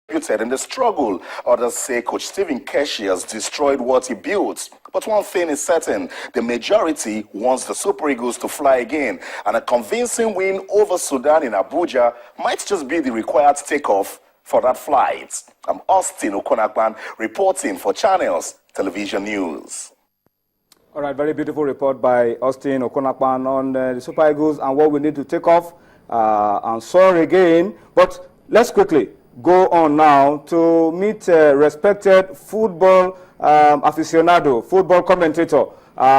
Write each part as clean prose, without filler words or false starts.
in the struggle. Others say Coach Stephen Keshi has destroyed what he built. But one thing is certain, the majority wants the Super Eagles to fly again. And a convincing win over Sudan in Abuja might just be the required takeoff for that flight. I'm Austin Okonakpan reporting for Channels Television News. All right, very beautiful report by Austin Okonakpan on the Super Eagles and what we need to take off and soar again. But let's quickly go on now to meet respected football aficionado, football commentator,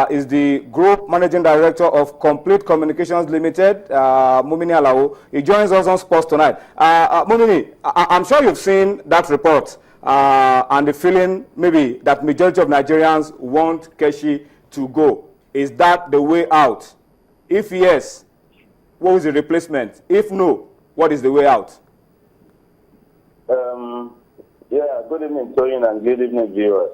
is the Group Managing Director of Complete Communications Limited, Mumini Alao. He joins us on Sports Tonight. Mumini, I'm sure you've seen that report and the feeling maybe that majority of Nigerians want Keshi to go. Is that the way out? If yes, what is the replacement? If no, what is the way out? Yeah, good evening, Toyin, and good evening, viewers.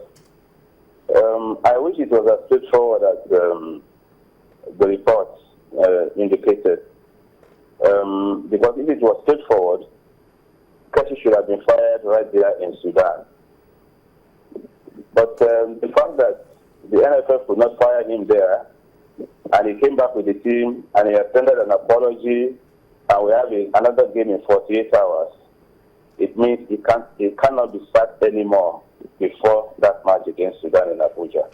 I wish it was as straightforward as the reports indicated. Because if it was straightforward, Keshi should have been fired right there in Sudan. But the fact that the NFF could not fire him there, and he came back with the team, and he extended an apology, and we have another game in 48 hours, it means he cannot be sacked anymore before that match against Sudan in Abuja.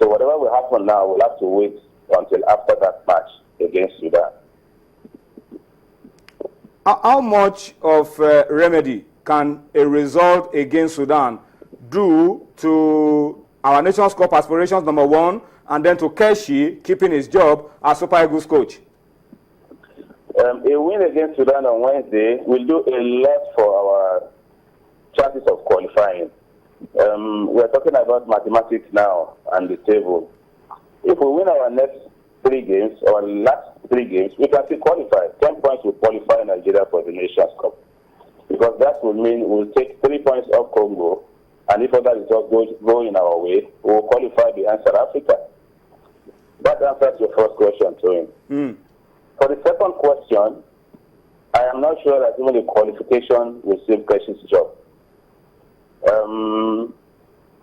So whatever will happen now, we'll have to wait until after that match against Sudan. How much of remedy can a result against Sudan do to our Nations Cup aspirations, number one, and then to Keshi keeping his job as Super Eagles coach? A win against Sudan on Wednesday will do a lot for our chances of qualifying. We're talking about mathematics now and the table. If we win our next 3 games, or last 3 games, we can still qualify. 10 points will qualify Nigeria for the Nations Cup. Because that will mean we'll take 3 points off Congo, and if other results go in our way, we'll qualify behind South Africa. That answers your first question, Toyin. For the second question, I am not sure that even the qualification will save Keshi's job.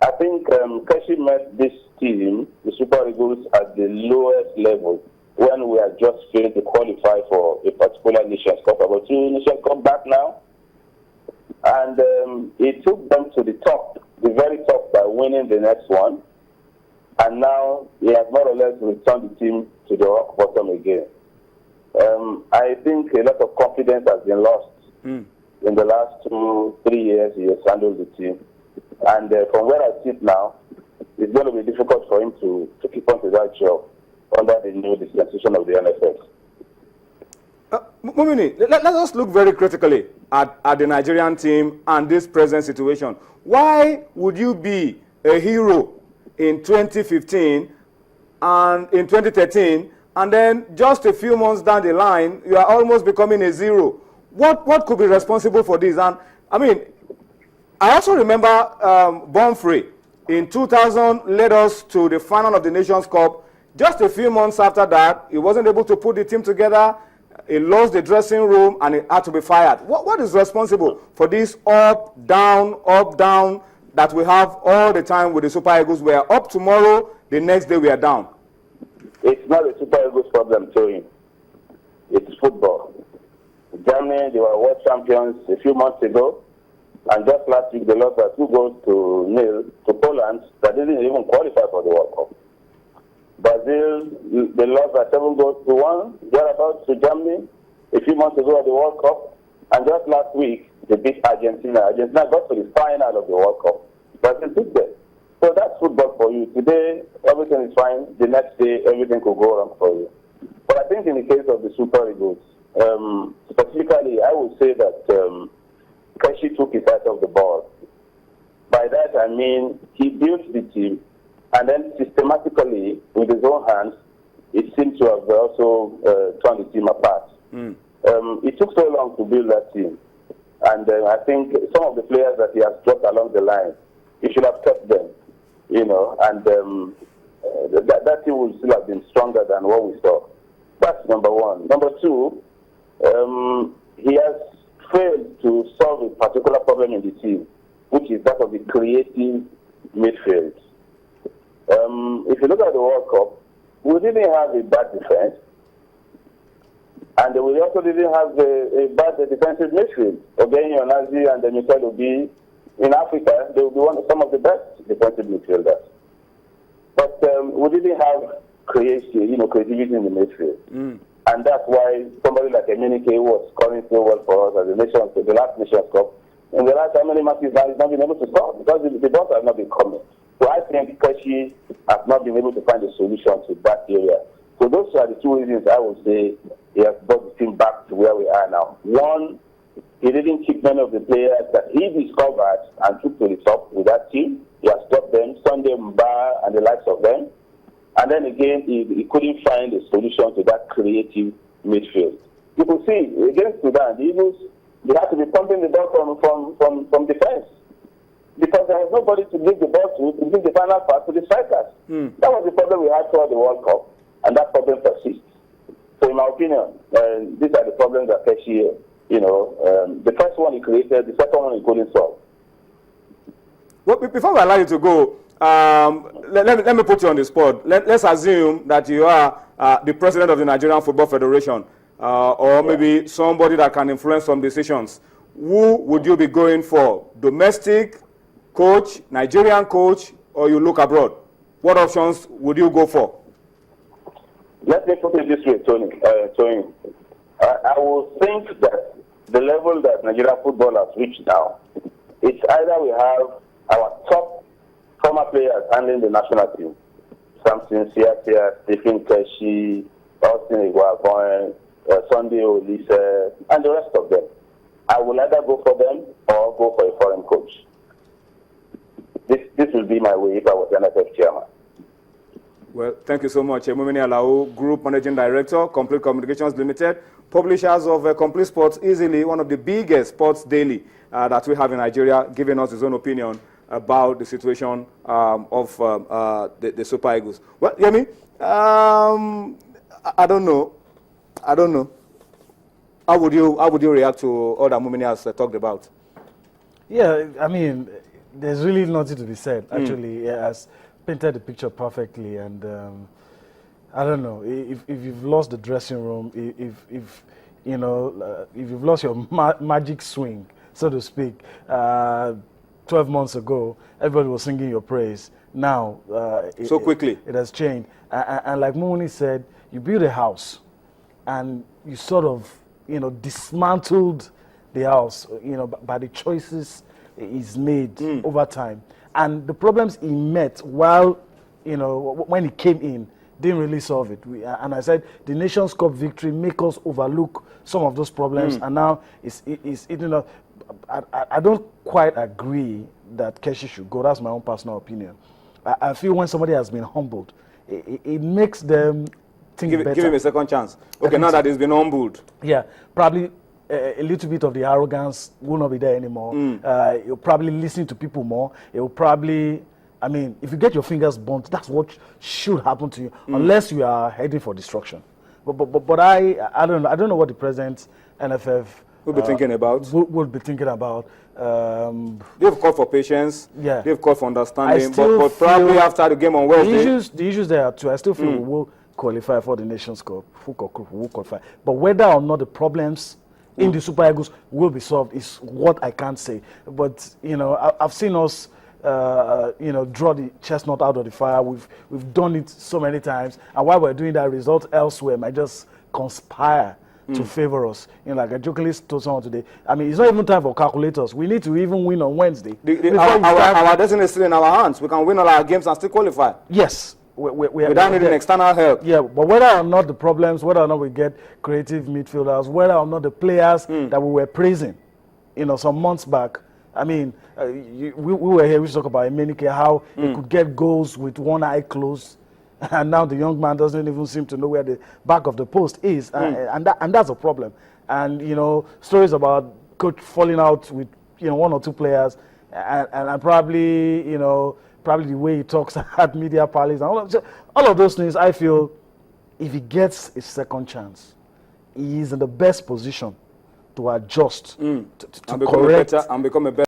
I think Keshi met this team, the Super Eagles, at the lowest level when we had just failed to qualify for a particular Nations Cup, about 2 Nations Cup back now. And he took them to the top, the very top, by winning the next one. And now he has more or less returned the team to the rock bottom again. I think a lot of confidence has been lost in the last 2-3 years he has handled the team. And from where I sit now, it's going to be difficult for him to keep on to that job under the new dispensation of the NFF. Mumini, let us look very critically at the Nigerian team and this present situation. Why would you be a hero in 2015 and in 2013, and then just a few months down the line, you are almost becoming a zero? What could be responsible for this? And I mean, I also remember Bonfrey in 2000 led us to the final of the Nations Cup. Just a few months after that, he wasn't able to put the team together. He lost the dressing room and he had to be fired. What is responsible for this up, down that we have all the time with the Super Eagles? We are up tomorrow, the next day we are down. It's not a Super Eagles problem, Toyin. It's football. Germany, they were world champions a few months ago, and just last week they lost by 2-0 to Poland that didn't even qualify for the World Cup. Brazil, they lost by 7-1, thereabouts, to Germany a few months ago at the World Cup, and just last week they beat Argentina. Argentina got to the final of the World Cup. Brazil took them. So that's football for you. Today, everything is fine. The next day, everything could go wrong for you. But I think in the case of the Super Eagles, specifically, I would say that Keshi took his eye off the ball. By that, I mean he built the team, and then systematically, with his own hands, it seems to have also torn the team apart. It took so long to build that team. And I think some of the players that he has dropped along the line, he should have kept them. You know, and that team would still have been stronger than what we saw. That's number one. Number two, he has failed to solve a particular problem in the team, which is that of the creative midfield. If you look at the World Cup, we didn't have a bad defense, and we also didn't have a bad defensive midfield. Ogenyi Onazi and Mikel Obi in Africa, they will be some of the best defensive midfielders. But we didn't have creativity in the midfield. And that's why somebody like Emenike, who was scoring so well for us as the last Nations Cup, in the last how many matches now, he's not been able to score because the balls have not been coming. So I think Keshi has not been able to find a solution to that area. So those are the two reasons I would say he has brought the team back to where we are now. One, he didn't keep many of the players that he discovered and took to the top with that team. He has stopped them, Sunday Mba and the likes of them. And then again, he couldn't find a solution to that creative midfield. You could see, against Sudan, the Eagles, they had to be pumping the ball from defense because there was nobody to give the ball to give the final pass to the strikers. That was the problem we had throughout the World Cup, and that problem persists. So in my opinion, these are the problems that Keshi, the first one he created, the second one he couldn't solve. Well, before I allow you to go, let me put you on the spot. Let's assume that you are the president of the Nigerian Football Federation, or maybe somebody that can influence some decisions. Who would you be going for? Domestic coach, Nigerian coach, or you look abroad? What options would you go for? Let me put it this way, Tony. I will think that the level that Nigerian football has reached now, it's either we have our top former players handling the national team, Samson Siasia, Stephen Keshi, Austin Iguaboy, Sunday Olise, and the rest of them. I will either go for them or go for a foreign coach. This will be my way if I was the NFF chairman. Well, thank you so much. Mumini Alao, Group Managing Director, Complete Communications Limited, publishers of Complete Sports, easily one of the biggest sports daily that we have in Nigeria, giving us his own opinion about the situation of the Super Eagles. Well, Yemi, I don't know. How would you react to all that Mumini has talked about? Yeah, I mean, there's really nothing to be said. Actually, it has painted the picture perfectly, and I don't know if you've lost the dressing room, if you've lost your magic swing, so to speak. 12 months ago, everybody was singing your praise. Now, so quickly, it has changed. And like Mumini said, you build a house, and you sort of, dismantled the house, by the choices he's made over time. And the problems he met while, when he came in, didn't really solve it. And I said, the Nations Cup victory make us overlook some of those problems. And now I don't quite agree that Keshi should go. That's my own personal opinion. I feel when somebody has been humbled, it makes them think better. Give him a second chance. Okay, now that he's been humbled. Yeah, probably a little bit of the arrogance will not be there anymore. You'll probably listen to people more. It will probably, if you get your fingers burnt, that's what should happen to you, unless you are heading for destruction. But I don't know. I don't know what the president, NFF, will be thinking about. Will be thinking about. They've called for patience. Yeah. They've called for understanding. But probably after the game on Wednesday, the issues there are too. I still feel we will qualify for the Nations Cup. We will qualify. But whether or not the problems in the Super Eagles will be solved is what I can't say. But I've seen us draw the chestnut out of the fire. We've done it so many times, and while we're doing that, results elsewhere might just conspire to favor us. Like I jokingly told someone today, it's not even time for calculators. We need to even win on Wednesday. Our destiny is still in our hands. We can win all our games and still qualify. Yes. Without needing external help. Yeah, but whether or not the problems, whether or not we get creative midfielders, whether or not the players that we were praising, some months back, we were here, we talk about Emenike, how he could get goals with one eye closed, and now the young man doesn't even seem to know where the back of the post is, and that's a problem. And stories about coach falling out with one or two players, and probably probably the way he talks at media palace and all of those things. I feel if he gets a second chance, he is in the best position to adjust, to and become correct, and become a